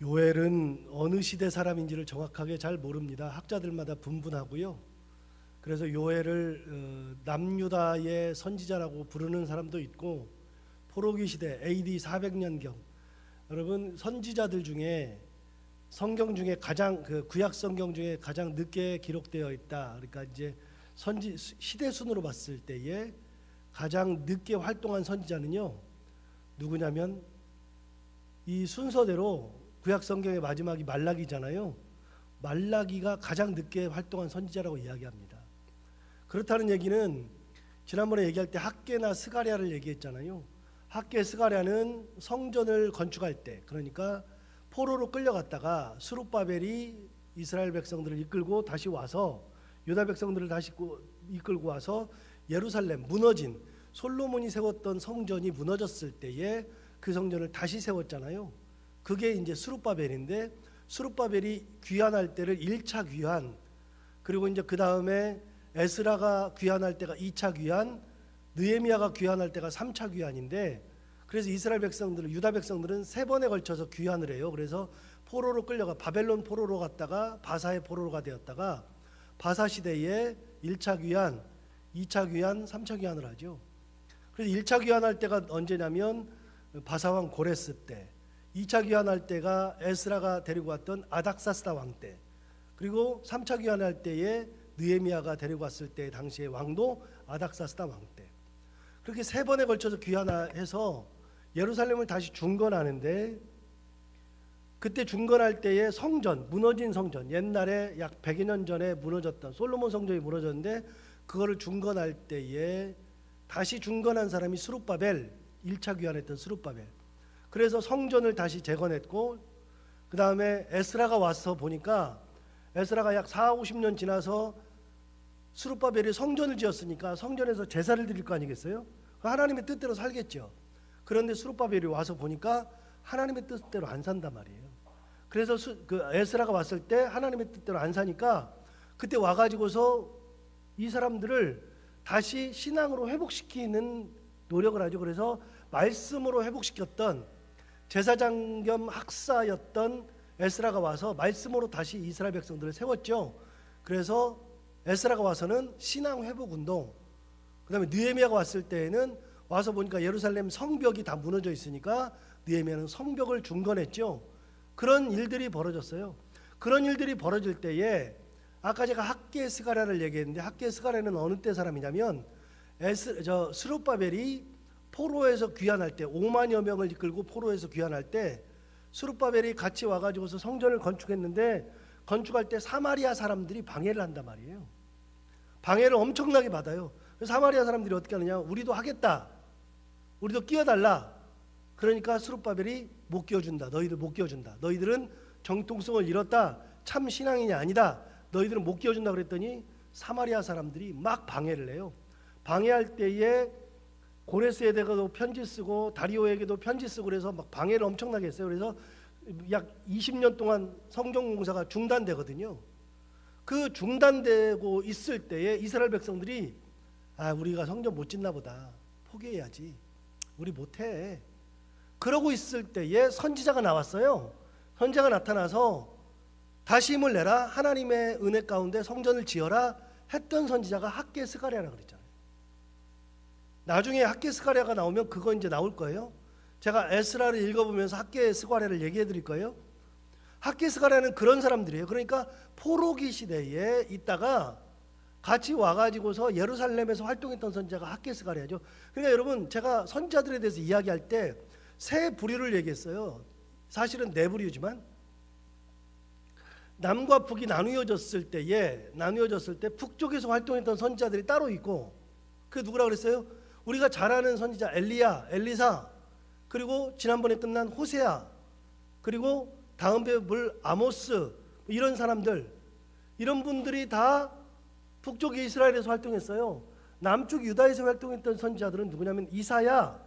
요엘은 어느 시대 사람인지를 정확하게 잘 모릅니다. 학자들마다 분분하고요. 그래서 요엘을 남유다의 선지자라고 부르는 사람도 있고, 포로기 시대 AD 400년경, 여러분 선지자들 중에 성경 중에 가장 구약 성경 중에 가장 늦게 기록되어 있다. 그러니까 이제 시대 순으로 봤을 때에 가장 늦게 활동한 선지자는요 누구냐면, 이 순서대로 구약 성경의 마지막이 말라기잖아요. 말라기가 가장 늦게 활동한 선지자라고 이야기합니다. 그렇다는 얘기는 지난번에 얘기할 때 학개나 스가랴를 얘기했잖아요. 학개, 스가랴는 성전을 건축할 때, 그러니까 포로로 끌려갔다가 스룹바벨이 이스라엘 백성들을 이끌고 다시 와서, 유다 백성들을 다시 이끌고 와서 예루살렘, 무너진 솔로몬이 세웠던 성전이 무너졌을 때에 그 성전을 다시 세웠잖아요. 그게 이제 스룹바벨인데, 스룹바벨이 귀환할 때를 1차 귀환, 그리고 이제 그 다음에 에스라가 귀환할 때가 2차 귀환, 느헤미야가 귀환할 때가 3차 귀환인데, 그래서 이스라엘 백성들은, 유다 백성들은 3번에 걸쳐서 귀환을 해요. 그래서 포로로 끌려가 바벨론 포로로 갔다가 바사의 포로가 되었다가 바사 시대에 1차 귀환, 2차 귀환, 3차 귀환을 하죠. 그래서 1차 귀환할 때가 언제냐면 바사왕 고레스 때, 2차 귀환할 때가 에스라가 데리고 왔던 아닥사스다 왕 때, 그리고 3차 귀환할 때에 느헤미야가 데리고 왔을 때 당시의 왕도 아닥사스다 왕 때, 그렇게 3번에 걸쳐서 귀환해서 예루살렘을 다시 중건하는데, 그때 중건할 때에 성전, 무너진 성전, 옛날에 약 100여 년 전에 무너졌던 솔로몬 성전이 무너졌는데 그거를 중건할 때에 다시 중건한 사람이 스룹바벨, 1차 귀환했던 스룹바벨. 그래서 성전을 다시 재건했고, 그 다음에 에스라가 와서 보니까, 에스라가 약 40-50년 지나서 스룹바벨이 성전을 지었으니까 성전에서 제사를 드릴 거 아니겠어요? 하나님의 뜻대로 살겠죠. 그런데 스룹바벨이 와서 보니까 하나님의 뜻대로 안 산단 말이에요. 그래서 에스라가 왔을 때 하나님의 뜻대로 안 사니까 그때 와가지고서 이 사람들을 다시 신앙으로 회복시키는 노력을 하죠. 그래서 말씀으로 회복시켰던 제사장 겸 학사였던 에스라가 와서 말씀으로 다시 이스라엘 백성들을 세웠죠. 그래서 에스라가 와서는 신앙 회복 운동, 그 다음에 느헤미야가 왔을 때에는 와서 보니까 예루살렘 성벽이 다 무너져 있으니까 느헤미야는 성벽을 중건했죠. 그런 일들이 벌어졌어요. 그런 일들이 벌어질 때에 아까 제가 학개 스가랴를 얘기했는데, 학개 스가랴는 어느 때 사람이냐면 스룹바벨이 포로에서 귀환할 때, 5만여 명을 이끌고 포로에서 귀환할 때 스룹바벨이 같이 와가지고서 성전을 건축했는데, 건축할 때 사마리아 사람들이 방해를 한단 말이에요. 방해를 엄청나게 받아요. 그래서 사마리아 사람들이 어떻게 하느냐, 우리도 하겠다, 우리도 끼워달라. 그러니까 스룹바벨이 못 끼워준다, 너희들 못 끼워준다, 너희들은 정통성을 잃었다, 참 신앙인이 아니다, 너희들은 못 끼워준다 그랬더니 사마리아 사람들이 막 방해를 해요. 방해할 때에 고레스에게도 편지 쓰고 다리오에게도 편지 쓰고 그래서 막 방해를 엄청나게 했어요. 그래서 약 20년 동안 성전 공사가 중단되거든요. 그 중단되고 있을 때에 이스라엘 백성들이 우리가 성전 못 짓나 보다, 포기해야지, 우리 못해. 그러고 있을 때에 선지자가 나왔어요. 선지자가 나타나서 다시 힘을 내라, 하나님의 은혜 가운데 성전을 지어라 했던 선지자가 학개 스가랴라고 그랬잖아요. 나중에 학개 스가랴가 나오면 그거 이제 나올 거예요. 제가 에스라를 읽어보면서 학개 스가랴를 얘기해 드릴 거예요. 학개 스가랴는 그런 사람들이에요. 그러니까 포로기 시대에 있다가 같이 와가지고서 예루살렘에서 활동했던 선지자가 학개 스가랴죠. 그러니까 여러분, 제가 선지자들에 대해서 이야기할 때 세 부류를 얘기했어요. 사실은 네 부류지만, 남과 북이 나누어졌을 때 북쪽에서 활동했던 선지자들이 따로 있고, 그게 누구라고 그랬어요? 우리가 잘 아는 선지자 엘리야, 엘리사, 그리고 지난번에 끝난 호세아, 그리고 다음 배에 볼 아모스, 이런 사람들, 이런 분들이 다 북쪽 이스라엘에서 활동했어요. 남쪽 유다에서 활동했던 선지자들은 누구냐면 이사야,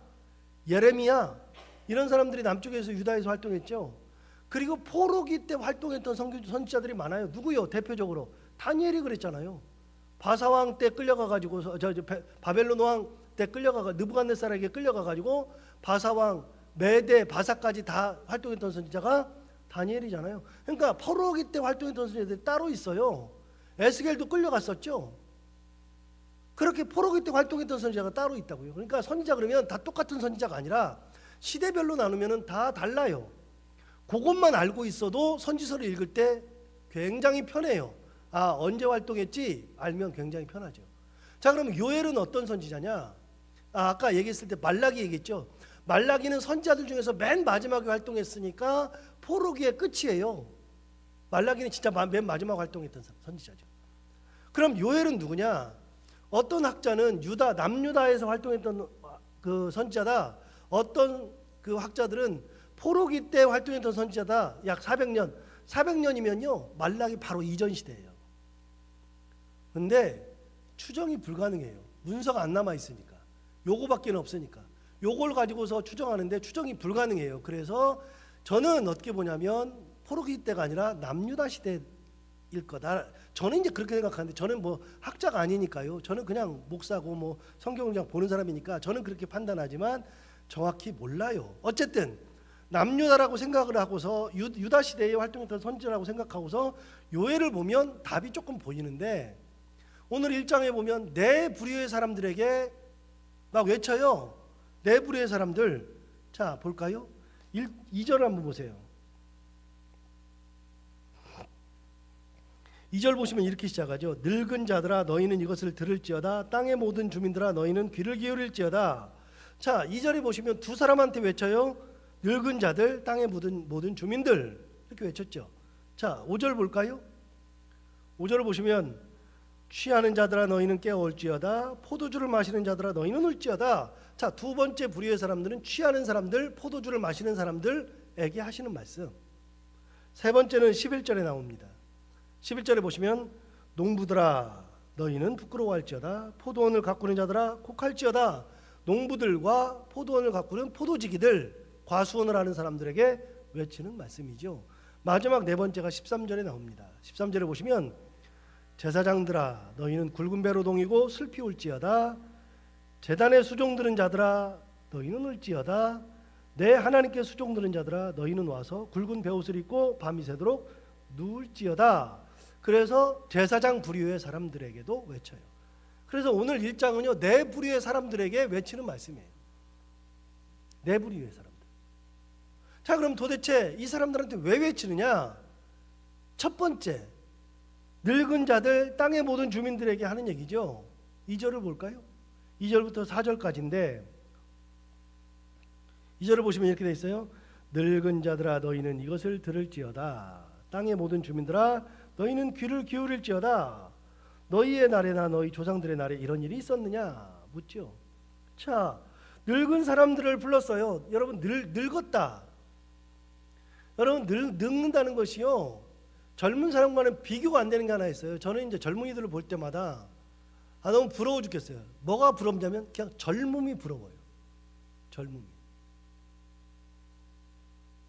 예레미야, 이런 사람들이 남쪽에서 유다에서 활동했죠. 그리고 포로기 때 활동했던 선지자들이 많아요. 누구요? 대표적으로 다니엘이 그랬잖아요. 바사왕 때 끌려가가지고 바벨론 왕 때 느부갓네살에게 끌려가가지고 바사왕, 메대, 바사까지 다 활동했던 선지자가 다니엘이잖아요. 그러니까 포로기 때 활동했던 선지자들이 따로 있어요. 에스겔도 끌려갔었죠. 그렇게 포로기 때 활동했던 선지자가 따로 있다고요. 그러니까 선지자 그러면 다 똑같은 선지자가 아니라 시대별로 나누면 다 달라요. 그것만 알고 있어도 선지서를 읽을 때 굉장히 편해요. 아, 언제 활동했지? 알면 굉장히 편하죠. 자, 그럼 요엘은 어떤 선지자냐? 아까 얘기했을 때 말라기 얘기했죠. 말라기는 선지자들 중에서 맨 마지막에 활동했으니까 포로기의 끝이에요. 말라기는 진짜 맨 마지막 활동했던 선지자죠. 그럼 요엘은 누구냐? 어떤 학자는 남유다에서 활동했던 그 선지자다. 어떤 그 학자들은 포로기 때 활동했던 선지자다. 약 400년. 400년이면요 말라기 바로 이전 시대예요. 근데 추정이 불가능해요. 문서가 안 남아 있으니까. 요거밖에 없으니까. 요걸 가지고서 추정하는데 추정이 불가능해요. 그래서 저는 어떻게 보냐면 포로기 때가 아니라 남유다 시대일 거다. 저는 이제 그렇게 생각하는데 저는 뭐 학자가 아니니까요. 저는 그냥 목사고 뭐 성경을 그냥 보는 사람이니까 저는 그렇게 판단하지만 정확히 몰라요. 어쨌든 남유다라고 생각을 하고서 유다 시대에 활동했던 선지자라고 생각하고서 요엘을 보면 답이 조금 보이는데 오늘 1장에 보면 내 부류의 사람들에게 막 외쳐요. 내 부류의 사람들. 자, 볼까요? 2절을 한번 보세요. 2절 보시면 이렇게 시작하죠. 늙은 자들아 너희는 이것을 들을지어다. 땅의 모든 주민들아 너희는 귀를 기울일지어다. 자, 2절에 보시면 두 사람한테 외쳐요. 늙은 자들, 땅의 모든 주민들. 이렇게 외쳤죠. 자, 5절 볼까요? 5절을 보시면 취하는 자들아 너희는 깨어올지어다. 포도주를 마시는 자들아 너희는 울지어다. 자, 두 번째 부류의 사람들은 취하는 사람들, 포도주를 마시는 사람들에게 하시는 말씀. 세 번째는 11절에 나옵니다. 11절에 보시면 농부들아 너희는 부끄러워할지어다. 포도원을 가꾸는 자들아 곡할지어다. 농부들과 포도원을 가꾸는 포도지기들, 과수원을 하는 사람들에게 외치는 말씀이죠. 마지막 네 번째가 13절에 나옵니다. 13절에 보시면 제사장들아 너희는 굵은 배로 동이고 슬피 울지어다. 제단에 수종 드는 자들아 너희는 울지어다. 내 하나님께 수종 드는 자들아 너희는 와서 굵은 베옷을 입고 밤이 새도록 누울지어다. 그래서 제사장 부류의 사람들에게도 외쳐요. 그래서 오늘 1장은요 네 부류의 사람들에게 외치는 말씀이에요. 네 부류의 사람들. 자, 그럼 도대체 이 사람들한테 왜 외치느냐? 첫 번째, 늙은 자들, 땅의 모든 주민들에게 하는 얘기죠. 2절을 볼까요? 2절부터 4절까지인데 2절을 보시면 이렇게 돼 있어요. 늙은 자들아 너희는 이것을 들을지어다. 땅의 모든 주민들아 너희는 귀를 기울일지어다. 너희의 날에나 너희 조상들의 날에 이런 일이 있었느냐? 묻죠. 자, 늙은 사람들을 불렀어요. 여러분 늙었다. 여러분 늙는다는 것이요 젊은 사람과는 비교가 안 되는 게 하나 있어요. 저는 이제 젊은이들을 볼 때마다 너무 부러워 죽겠어요. 뭐가 부럽냐면 그냥 젊음이 부러워요. 젊음이.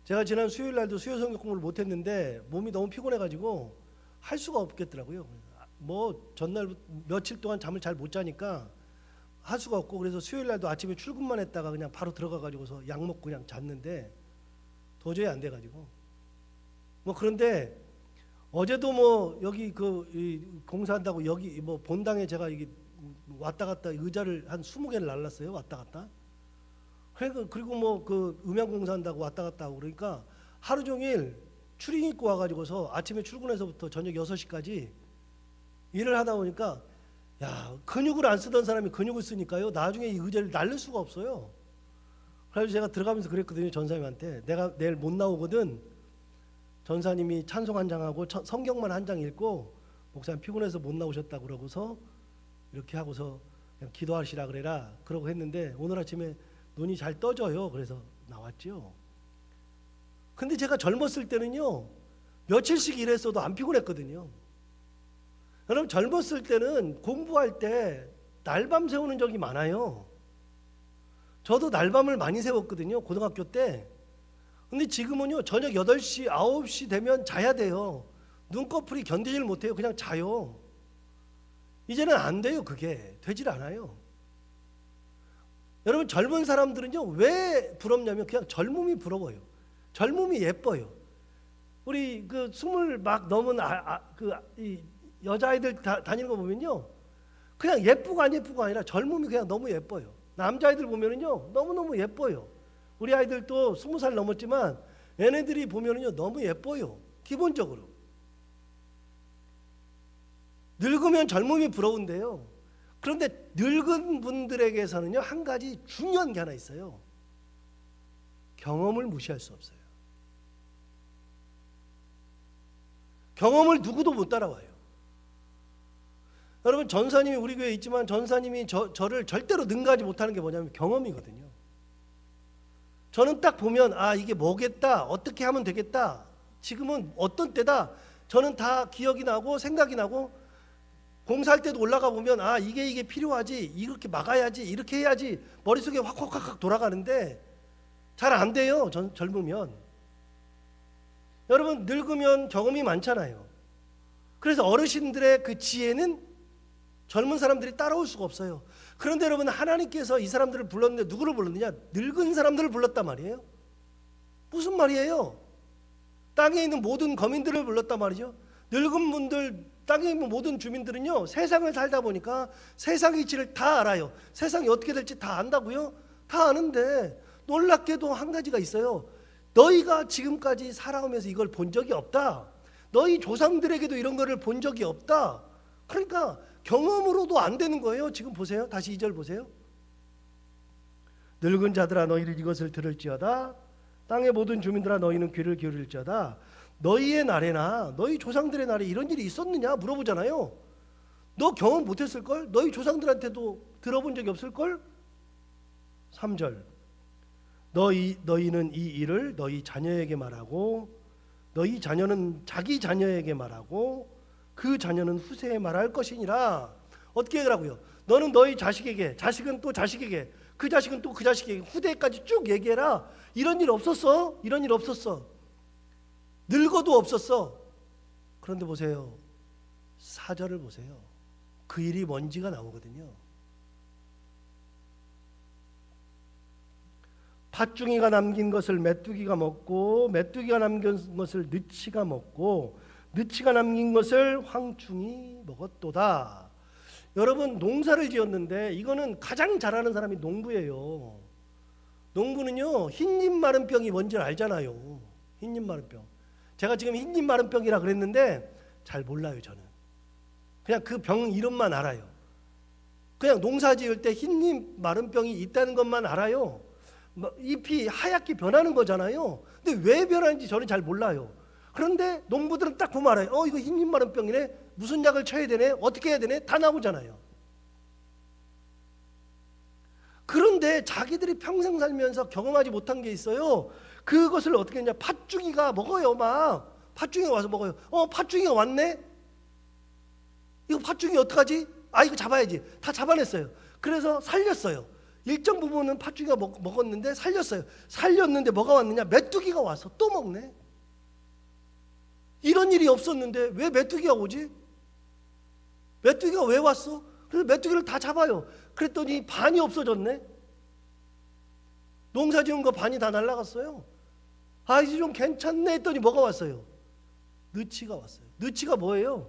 제가 지난 수요일 날도 수요 성경 공부를 못 했는데 몸이 너무 피곤해 가지고 할 수가 없겠더라고요. 뭐 전날 며칠 동안 잠을 잘 못 자니까 할 수가 없고 그래서 수요일 날도 아침에 출근만 했다가 그냥 바로 들어가 가지고서 약 먹고 그냥 잤는데 도저히 안 돼 가지고 뭐 그런데 어제도 뭐 여기 공사한다고 여기 뭐 본당에 제가 이게 왔다 갔다 의자를 한 20개를 날랐어요. 왔다 갔다. 그리고 뭐 그 음향 공사한다고 왔다 갔다 하고 그러니까 하루 종일 추링 입고 와가지고서 아침에 출근해서부터 저녁 6시까지 일을 하다 보니까 야 근육을 안 쓰던 사람이 근육을 쓰니까요 나중에 이 의자를 날릴 수가 없어요. 그래서 제가 들어가면서 그랬거든요. 전사님한테 내가 내일 못 나오거든. 전사님이 찬송 한 장하고 성경만 한 장 읽고 목사님 피곤해서 못 나오셨다고 그러고서 이렇게 하고서 그냥 기도하시라 그래라 그러고 했는데 오늘 아침에 눈이 잘 떠져요. 그래서 나왔죠. 근데 제가 젊었을 때는요 며칠씩 일했어도 안 피곤했거든요. 여러분 젊었을 때는 공부할 때 날밤 세우는 적이 많아요. 저도 날밤을 많이 세웠거든요. 고등학교 때. 근데 지금은요 저녁 8시 9시 되면 자야 돼요. 눈꺼풀이 견디질 못해요. 그냥 자요. 이제는 안 돼요. 그게 되질 않아요. 여러분 젊은 사람들은요 왜 부럽냐면 그냥 젊음이 부러워요. 젊음이 예뻐요. 우리 그 20 막 넘은 이 여자아이들 다니는 거 보면요, 그냥 예쁘고 안 예쁘고 아니라 젊음이 그냥 너무 예뻐요. 남자아이들 보면은요 너무너무 예뻐요. 우리 아이들도 20살 넘었지만 얘네들이 보면은요 너무 예뻐요. 기본적으로. 늙으면 젊음이 부러운데요, 그런데 늙은 분들에게서는요 한 가지 중요한 게 하나 있어요. 경험을 무시할 수 없어요. 경험을 누구도 못 따라와요. 여러분, 전사님이 우리 교회에 있지만 전사님이 저를 절대로 능가하지 못하는 게 뭐냐면 경험이거든요. 저는 딱 보면 이게 뭐겠다, 어떻게 하면 되겠다, 지금은 어떤 때다, 저는 다 기억이 나고 생각이 나고, 공사할 때도 올라가 보면 이게 필요하지, 이렇게 막아야지, 이렇게 해야지, 머릿속에 확 돌아가는데 잘 안 돼요. 젊으면. 여러분, 늙으면 경험이 많잖아요. 그래서 어르신들의 그 지혜는 젊은 사람들이 따라올 수가 없어요. 그런데 여러분, 하나님께서 이 사람들을 불렀는데 누구를 불렀느냐? 늙은 사람들을 불렀단 말이에요. 무슨 말이에요? 땅에 있는 모든 거민들을 불렀단 말이죠. 늙은 분들, 땅에 있는 모든 주민들은요 세상을 살다 보니까 세상의 이치를 다 알아요. 세상이 어떻게 될지 다 안다고요? 다 아는데 놀랍게도 한 가지가 있어요. 너희가 지금까지 살아오면서 이걸 본 적이 없다. 너희 조상들에게도 이런 거를 본 적이 없다. 그러니까 경험으로도 안 되는 거예요. 지금 보세요. 다시 2절 보세요. 늙은 자들아 너희를 이것을 들을지어다. 땅의 모든 주민들아 너희는 귀를 기울일지어다. 너희의 날에나 너희 조상들의 날에 이런 일이 있었느냐 물어보잖아요. 너 경험 못했을걸? 너희 조상들한테도 들어본 적이 없을걸? 3절 너희는 이 일을 너희 자녀에게 말하고 너희 자녀는 자기 자녀에게 말하고 그 자녀는 후세에 말할 것이니라. 어떻게 하라고요? 너는 너희 자식에게, 자식은 또 자식에게, 그 자식은 또 그 자식에게, 후대까지 쭉 얘기해라. 이런 일 없었어? 이런 일 없었어. 늙어도 없었어. 그런데 보세요. 4절을 보세요. 그 일이 뭔지가 나오거든요. 팥중이가 남긴 것을 메뚜기가 먹고 메뚜기가 남긴 것을 느치가 먹고 느치가 남긴 것을 황충이 먹었도다. 여러분, 농사를 지었는데 이거는 가장 잘하는 사람이 농부예요. 농부는요 흰잎 마른 병이 뭔지 알잖아요. 흰잎 마른 병. 제가 지금 흰잎 마른 병이라 그랬는데 잘 몰라요. 저는 그냥 그 병 이름만 알아요. 그냥 농사 지을 때 흰잎 마른 병이 있다는 것만 알아요. 잎이 하얗게 변하는 거잖아요. 근데 왜 변하는지 저는 잘 몰라요. 그런데 농부들은 딱 보면 알아요. 이거 흰잎 마른 병이네, 무슨 약을 쳐야 되네, 어떻게 해야 되네, 다 나오잖아요. 그런데 자기들이 평생 살면서 경험하지 못한 게 있어요. 그것을 어떻게 했냐? 팥중이가 먹어요. 막 팥중이가 와서 먹어요. 팥중이가 왔네. 이거 팥중이 어떡하지? 이거 잡아야지. 다 잡아냈어요. 그래서 살렸어요. 일정 부분은 팥중이가 먹었는데 살렸어요. 살렸는데 뭐가 왔느냐? 메뚜기가 와서 또 먹네. 이런 일이 없었는데 왜 메뚜기가 오지? 메뚜기가 왜 왔어? 그래서 메뚜기를 다 잡아요. 그랬더니 반이 없어졌네. 농사 지은 거 반이 다 날아갔어요. 이제 좀 괜찮네 했더니 뭐가 왔어요? 느치가 왔어요. 느치가 뭐예요?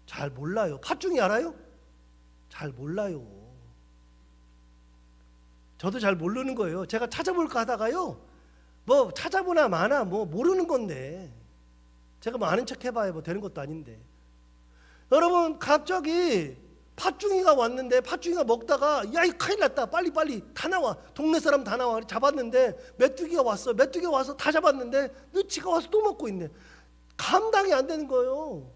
잘 몰라요. 팥중이 알아요? 잘 몰라요. 저도 잘 모르는 거예요. 제가 찾아볼까 하다가요, 뭐 찾아보나 마나 뭐 모르는 건데 제가 뭐 아는 척 해봐야 뭐 되는 것도 아닌데. 여러분, 갑자기 팥중이가 왔는데 팥중이가 먹다가 야, 이 큰일 났다, 빨리 다 나와, 동네 사람 다 나와. 잡았는데 메뚜기가 왔어. 메뚜기가 와서 다 잡았는데 느치가 와서 또 먹고 있네. 감당이 안 되는 거예요.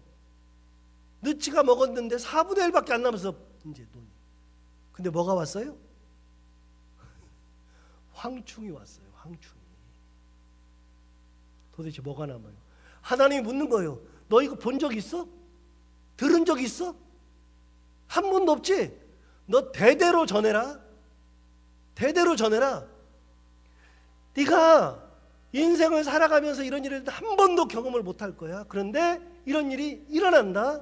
느치가 먹었는데 4분의 1밖에 안 남아서 이제 논이. 근데 뭐가 왔어요? 황충이 왔어요. 황충이. 도대체 뭐가 남아요? 하나님이 묻는 거예요. 너 이거 본 적 있어? 들은 적 있어? 한 번도 없지? 너 대대로 전해라. 대대로 전해라. 네가 인생을 살아가면서 이런 일을 한 번도 경험을 못할 거야. 그런데 이런 일이 일어난다.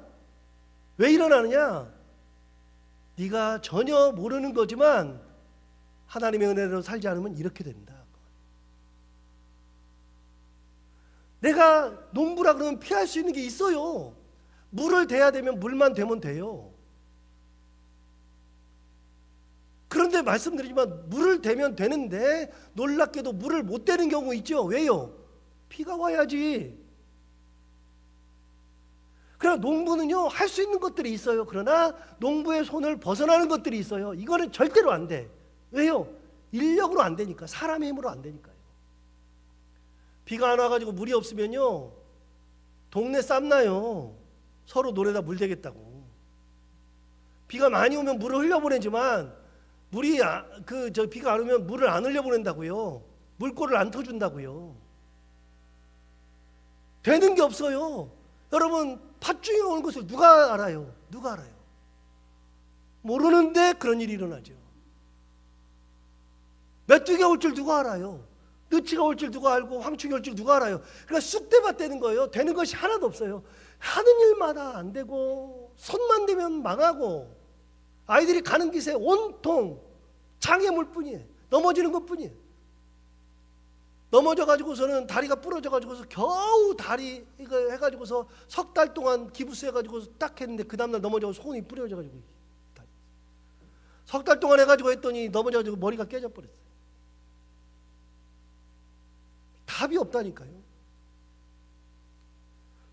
왜 일어나느냐? 네가 전혀 모르는 거지만 하나님의 은혜로 살지 않으면 이렇게 된다. 내가 농부라 그러면 피할 수 있는 게 있어요. 물을 대야 되면 물만 대면 돼요. 그런데 말씀드리지만 물을 대면 되는데 놀랍게도 물을 못 대는 경우 있죠. 왜요? 비가 와야지. 그러나 농부는요, 할 수 있는 것들이 있어요. 그러나 농부의 손을 벗어나는 것들이 있어요. 이거는 절대로 안 돼. 왜요? 인력으로 안 되니까. 사람의 힘으로 안 되니까요. 비가 안 와가지고 물이 없으면요, 동네 쌈나요. 서로 노래다 물 대겠다고. 비가 많이 오면 물을 흘려보내지만 비가 안 오면 물을 안 흘려보낸다고요. 물꼬를 안 터준다고요. 되는 게 없어요. 여러분, 팥중에 오는 것을 누가 알아요? 누가 알아요? 모르는데 그런 일이 일어나죠. 메뚜기가 올 줄 누가 알아요? 느치가 올 줄 누가 알고 황충이 올 줄 누가 알아요? 그러니까 쑥대밭 되는 거예요. 되는 것이 하나도 없어요. 하는 일마다 안 되고 손만 대면 망하고 아이들이 가는 길에 온통 장애물 뿐이에요. 넘어지는 것 뿐이에요. 넘어져 가지고서는 다리가 부러져 가지고서 겨우 다리 이거 해 가지고서 석 달 동안 기부스 해 가지고 딱 했는데 그 다음 날 넘어져 손이 부러져 가지고 석 달 동안 해 가지고 했더니 넘어져 가지고 머리가 깨져 버렸어요. 답이 없다니까요.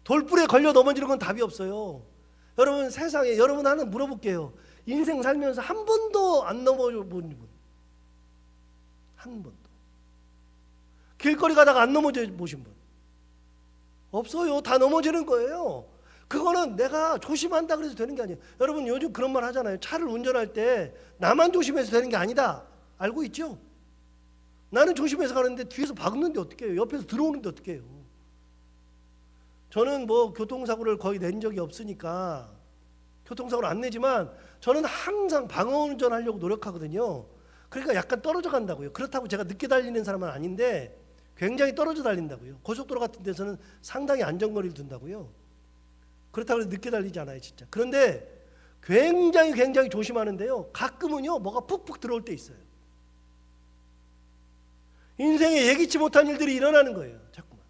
돌불에 걸려 넘어지는 건 답이 없어요. 여러분, 세상에 여러분 하나 물어볼게요. 인생 살면서 한 번도 안 넘어져 본 분, 한 번도. 길거리 가다가 안 넘어져 보신 분 없어요. 다 넘어지는 거예요. 그거는 내가 조심한다 그래서 되는 게 아니에요. 여러분, 요즘 그런 말 하잖아요. 차를 운전할 때 나만 조심해서 되는 게 아니다. 알고 있죠? 나는 조심해서 가는데 뒤에서 박는데 어떻게 해요? 옆에서 들어오는데 어떻게 해요? 저는 뭐 교통사고를 거의 낸 적이 없으니까 교통사고를 안 내지만 저는 항상 방어운전 하려고 노력하거든요. 그러니까 약간 떨어져 간다고요. 그렇다고 제가 늦게 달리는 사람은 아닌데 굉장히 떨어져 달린다고요. 고속도로 같은 데서는 상당히 안전거리를 둔다고요. 그렇다고 해서 늦게 달리지 않아요, 진짜. 그런데 굉장히 조심하는데요. 가끔은요, 뭐가 푹푹 들어올 때 있어요. 인생에 예기치 못한 일들이 일어나는 거예요, 자꾸만.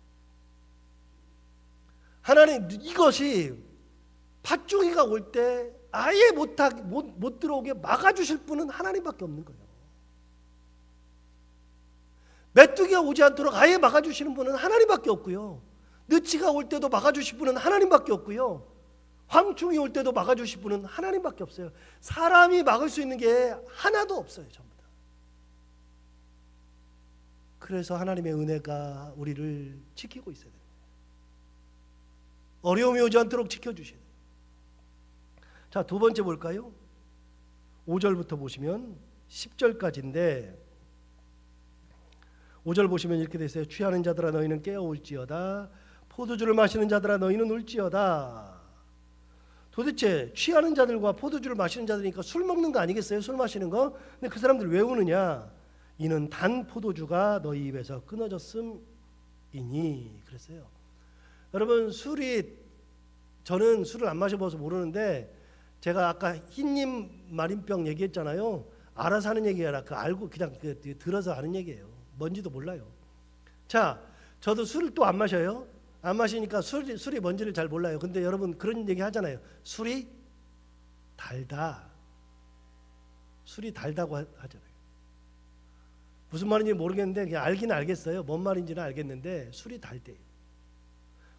하나님, 이것이 팥죽이가 올 때 아예 못 들어오게 막아주실 분은 하나님밖에 없는 거예요. 메뚜기가 오지 않도록 아예 막아주시는 분은 하나님밖에 없고요. 느치가 올 때도 막아주실 분은 하나님밖에 없고요. 황충이 올 때도 막아주실 분은 하나님밖에 없어요. 사람이 막을 수 있는 게 하나도 없어요, 전부 다. 그래서 하나님의 은혜가 우리를 지키고 있어야 돼요. 어려움이 오지 않도록 지켜주셔야 돼요. 자, 두 번째 볼까요? 5절부터 보시면 10절까지인데 5절 보시면 이렇게 되어 있어요. 취하는 자들아 너희는 깨어올지어다. 포도주를 마시는 자들아 너희는 울지어다. 도대체 취하는 자들과 포도주를 마시는 자들이니까 술 먹는 거 아니겠어요? 술 마시는 거. 근데 그 사람들 왜 우느냐? 이는 단 포도주가 너희 입에서 끊어졌음이니 그랬어요. 여러분, 저는 술을 안 마셔봐서 모르는데 제가 아까 흰님 마린병 얘기했잖아요. 알아서 하는 얘기가 아니라 알고 그냥 들어서 아는 얘기예요. 뭔지도 몰라요. 자, 저도 술을 또 안 마셔요. 안 마시니까 술이 뭔지를 잘 몰라요. 근데 여러분 그런 얘기 하잖아요. 술이 달다. 술이 달다고 하잖아요. 무슨 말인지 모르겠는데 그냥 알긴 알겠어요. 뭔 말인지는 알겠는데 술이 달대요.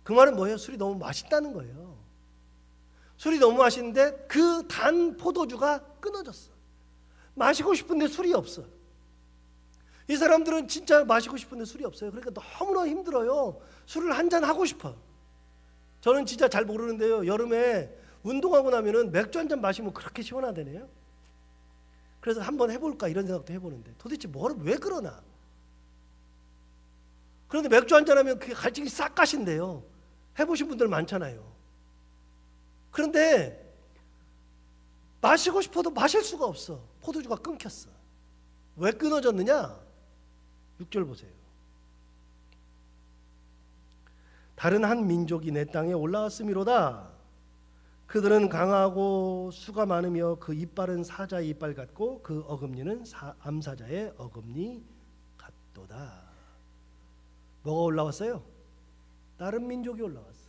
그 말은 뭐예요? 술이 너무 맛있다는 거예요. 술이 너무 맛있는데 그 단 포도주가 끊어졌어. 마시고 싶은데 술이 없어. 이 사람들은 진짜 마시고 싶은데 술이 없어요. 그러니까 너무나 힘들어요. 술을 한잔 하고 싶어. 저는 진짜 잘 모르는데요. 여름에 운동하고 나면은 맥주 한 잔 마시면 그렇게 시원하다네요. 그래서 한번 해볼까 이런 생각도 해보는데 도대체 왜 그러나. 그런데 맥주 한 잔 하면 그게 갈증이 싹 가신대요. 해보신 분들 많잖아요. 그런데 마시고 싶어도 마실 수가 없어. 포도주가 끊겼어. 왜 끊어졌느냐? 6절 보세요. 다른 한 민족이 내 땅에 올라왔음이로다. 그들은 강하고 수가 많으며 그 이빨은 사자의 이빨 같고 그 어금니는 암사자의 어금니 같도다. 뭐가 올라왔어요? 다른 민족이 올라왔어요.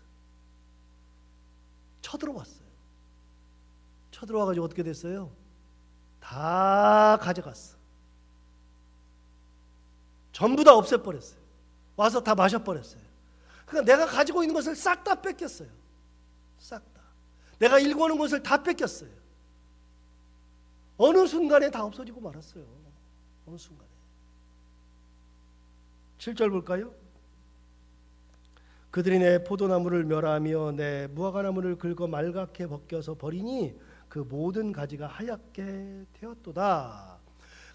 쳐들어왔어요. 쳐들어와가지고 어떻게 됐어요? 다 가져갔어. 전부 다 없애버렸어요. 와서 다 마셔버렸어요. 그러니까 내가 가지고 있는 것을 싹 다 뺏겼어요. 싹 다. 내가 일궈놓은 것을 다 뺏겼어요. 어느 순간에 다 없어지고 말았어요. 어느 순간에. 7절 볼까요? 그들이 내 포도나무를 멸하며 내 무화과나무를 긁어 말갛게 벗겨서 버리니 그 모든 가지가 하얗게 되었도다.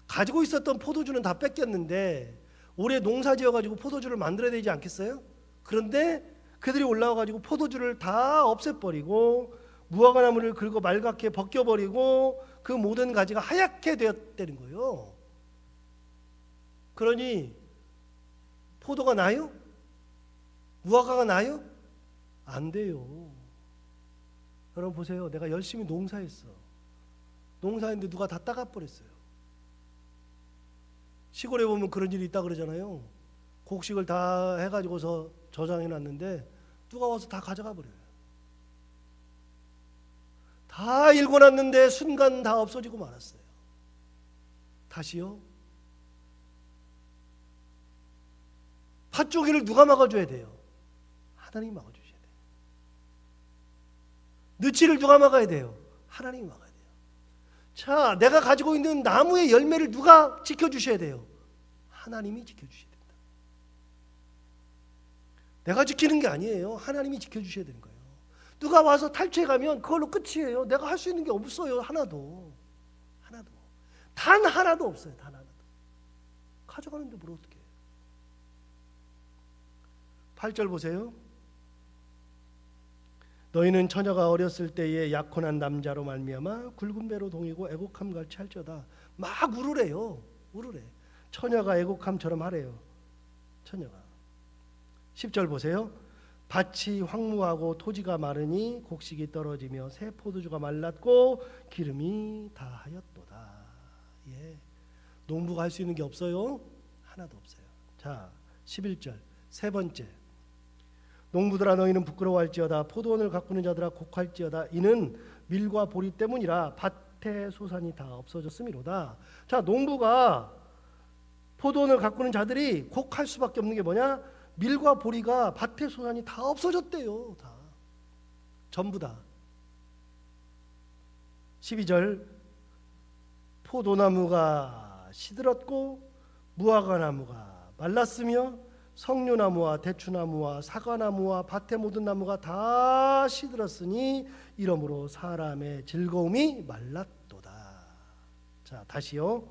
가지고 있었던 포도주는 다 뺏겼는데 올해 농사 지어가지고 포도주를 만들어야 되지 않겠어요? 그런데 그들이 올라와가지고 포도주를 다 없애버리고 무화과나무를 긁어 말갛게 벗겨버리고 그 모든 가지가 하얗게 되었다는 거예요. 그러니 포도가 나요? 무화과가 나요? 안 돼요. 여러분 보세요. 내가 열심히 농사했어. 농사했는데 누가 다 따가버렸어요. 시골에 보면 그런 일이 있다 그러잖아요. 곡식을 다 해가지고서 저장해놨는데 누가 와서 다 가져가 버려요. 다 일궈놨는데 순간 다 없어지고 말았어요. 다시요? 팥종이를 누가 막아줘야 돼요? 하나님이 막아주셔야 돼요. 느치를 누가 막아야 돼요? 하나님이 막아야 돼요. 자, 내가 가지고 있는 나무의 열매를 누가 지켜주셔야 돼요? 하나님이 지켜주셔야 된다. 내가 지키는 게 아니에요. 하나님이 지켜주셔야 되는 거예요. 누가 와서 탈취해가면 그걸로 끝이에요. 내가 할 수 있는 게 없어요. 하나도. 단 하나도 없어요. 단 하나도. 가져가는데 뭘 어떻게 해요? 8절 보세요. 너희는 처녀가 어렸을 때에 약혼한 남자로 말미암아 굵은 배로 동이고 애곡함 같이 할지어다. 막 울으래요. 울으래. 처녀가 애곡함처럼 하래요. 처녀가. 10절 보세요. 밭이 황무하고 토지가 마르니 곡식이 떨어지며 새 포도주가 말랐고 기름이 다하였도다. 예. 농부가 할 수 있는 게 없어요? 하나도 없어요. 자, 11절. 세 번째. 농부들아 너희는 부끄러워할지어다. 포도원을 가꾸는 자들아 곡할지어다. 이는 밀과 보리 때문이라 밭의 소산이 다 없어졌음이로다. 자, 농부가 포도원을 가꾸는 자들이 곡할 수밖에 없는 게 뭐냐? 밀과 보리가 밭의 소산이 다 없어졌대요. 다. 전부 다. 12절. 포도나무가 시들었고 무화과나무가 말랐으며 석류나무와 대추나무와 사과나무와 밭의 모든 나무가 다 시들었으니 이러므로 사람의 즐거움이 말랐도다. 자, 다시요.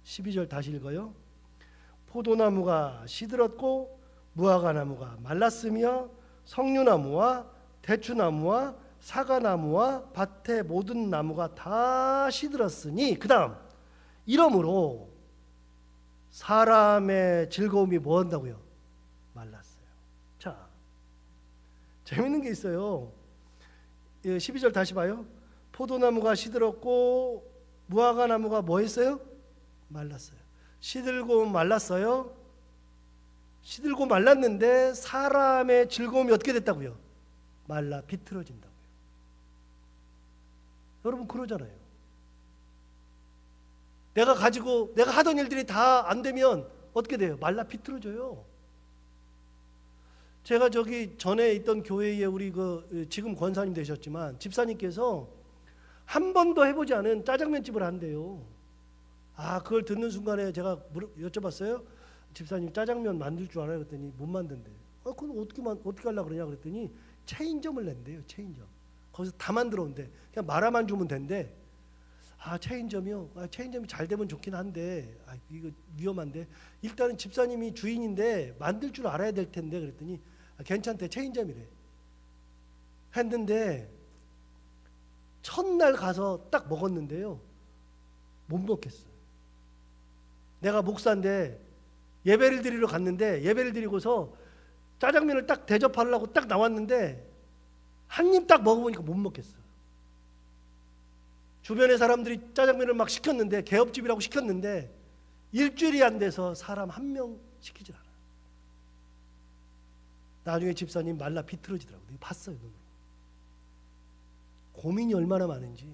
12절 다시 읽어요. 포도나무가 시들었고 무화과나무가 말랐으며 석류나무와 대추나무와 사과나무와 밭의 모든 나무가 다 시들었으니 그 다음 이러므로 사람의 즐거움이 뭐 한다고요? 말랐어요. 자, 재밌는 게 있어요. 12절 다시 봐요. 포도나무가 시들었고 무화과나무가 뭐 했어요? 말랐어요. 시들고 말랐어요. 시들고 말랐는데 사람의 즐거움이 어떻게 됐다고요? 말라 비틀어진다고요. 여러분 그러잖아요. 내가 하던 일들이 다 안 되면 어떻게 돼요? 말라 비틀어져요. 제가 저기 전에 있던 교회에 우리 지금 권사님 되셨지만 집사님께서 한 번도 해보지 않은 짜장면집을 한대요. 아, 그걸 듣는 순간에 제가 여쭤봤어요. 집사님 짜장면 만들 줄 알아요? 그랬더니 못 만든대. 그럼 어떻게 하려고 그러냐 그랬더니 체인점을 낸대요. 체인점. 거기서 다 만들어 온대. 그냥 말아만 주면 된대. 아, 체인점이요? 아, 체인점이 잘 되면 좋긴 한데 이거 위험한데 일단은 집사님이 주인인데 만들 줄 알아야 될 텐데 그랬더니 괜찮대. 체인점이래. 했는데 첫날 가서 딱 먹었는데요. 못 먹겠어요. 내가 목사인데 예배를 드리러 갔는데 예배를 드리고서 짜장면을 딱 대접하려고 딱 나왔는데 한 입 딱 먹어보니까 못 먹겠어. 주변의 사람들이 짜장면을 막 시켰는데 개업집이라고 시켰는데 일주일이 안 돼서 사람 한 명 시키질 않아. 나중에 집사님 말라 비틀어지더라고요. 봤어요, 눈으로. 고민이 얼마나 많은지.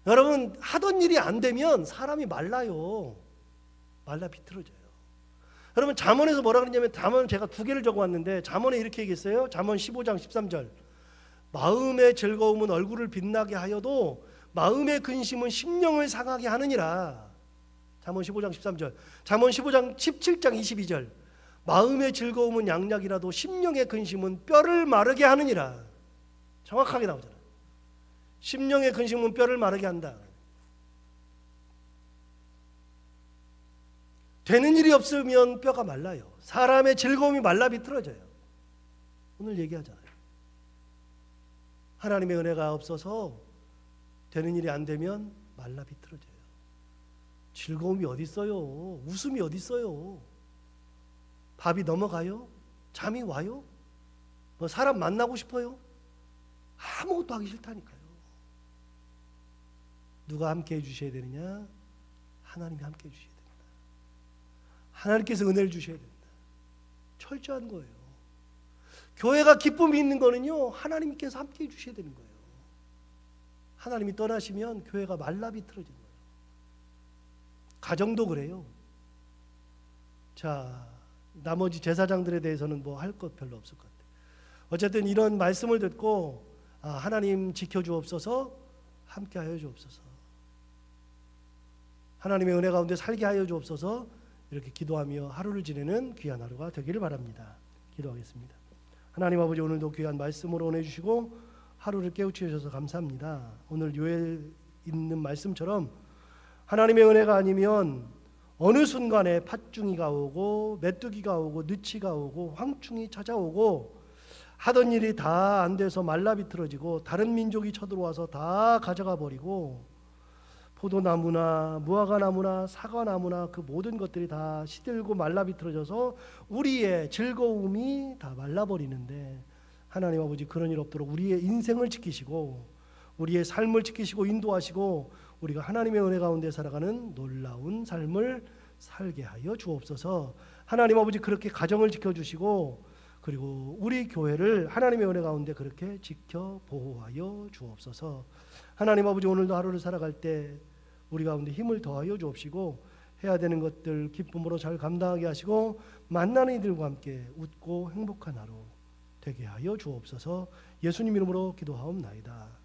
여러분, 하던 일이 안 되면 사람이 말라요. 말라 비틀어져요. 여러분, 잠언에서 뭐라 그러냐면, 잠언 제가 2개를 적어왔는데 잠언에 이렇게 얘기했어요. 잠언 15장 13절. 마음의 즐거움은 얼굴을 빛나게 하여도 마음의 근심은 심령을 상하게 하느니라. 잠언 15장 13절. 잠언 15장 17장 22절. 마음의 즐거움은 양약이라도 심령의 근심은 뼈를 마르게 하느니라. 정확하게 나오잖아요. 심령의 근심은 뼈를 마르게 한다. 되는 일이 없으면 뼈가 말라요. 사람의 즐거움이 말라 비틀어져요. 오늘 얘기하잖아요. 하나님의 은혜가 없어서 되는 일이 안 되면 말라 비틀어져요. 즐거움이 어디 있어요? 웃음이 어디 있어요? 밥이 넘어가요? 잠이 와요? 뭐 사람 만나고 싶어요? 아무것도 하기 싫다니까요. 누가 함께 해주셔야 되느냐? 하나님이 함께 해주셔야 됩니다. 하나님께서 은혜를 주셔야 됩니다. 철저한 거예요. 교회가 기쁨이 있는 거는요, 하나님께서 함께 해주셔야 되는 거예요. 하나님이 떠나시면 교회가 말라 비틀어지는 거예요. 가정도 그래요. 자, 나머지 제사장들에 대해서는 뭐 할 것 별로 없을 것 같아요. 어쨌든 이런 말씀을 듣고 하나님 지켜주옵소서, 함께 하여 주옵소서, 하나님의 은혜 가운데 살게 하여 주옵소서, 이렇게 기도하며 하루를 지내는 귀한 하루가 되기를 바랍니다. 기도하겠습니다. 하나님 아버지, 오늘도 귀한 말씀으로 보내주시고 하루를 깨우쳐 주셔서 감사합니다. 오늘 요엘 있는 말씀처럼 하나님의 은혜가 아니면 어느 순간에 팥중이가 오고 메뚜기가 오고 느치가 오고 황충이 찾아오고 하던 일이 다 안 돼서 말라 비틀어지고 다른 민족이 쳐들어와서 다 가져가 버리고 포도나무나 무화과나무나 사과나무나 그 모든 것들이 다 시들고 말라 비틀어져서 우리의 즐거움이 다 말라버리는데, 하나님 아버지, 그런 일 없도록 우리의 인생을 지키시고 우리의 삶을 지키시고 인도하시고 우리가 하나님의 은혜 가운데 살아가는 놀라운 삶을 살게 하여 주옵소서. 하나님 아버지, 그렇게 가정을 지켜주시고 그리고 우리 교회를 하나님의 은혜 가운데 그렇게 지켜 보호하여 주옵소서. 하나님 아버지, 오늘도 하루를 살아갈 때 우리 가운데 힘을 더하여 주옵시고 해야 되는 것들 기쁨으로 잘 감당하게 하시고 만나는 이들과 함께 웃고 행복한 하루 되게 하여 주옵소서. 예수님 이름으로 기도하옵나이다.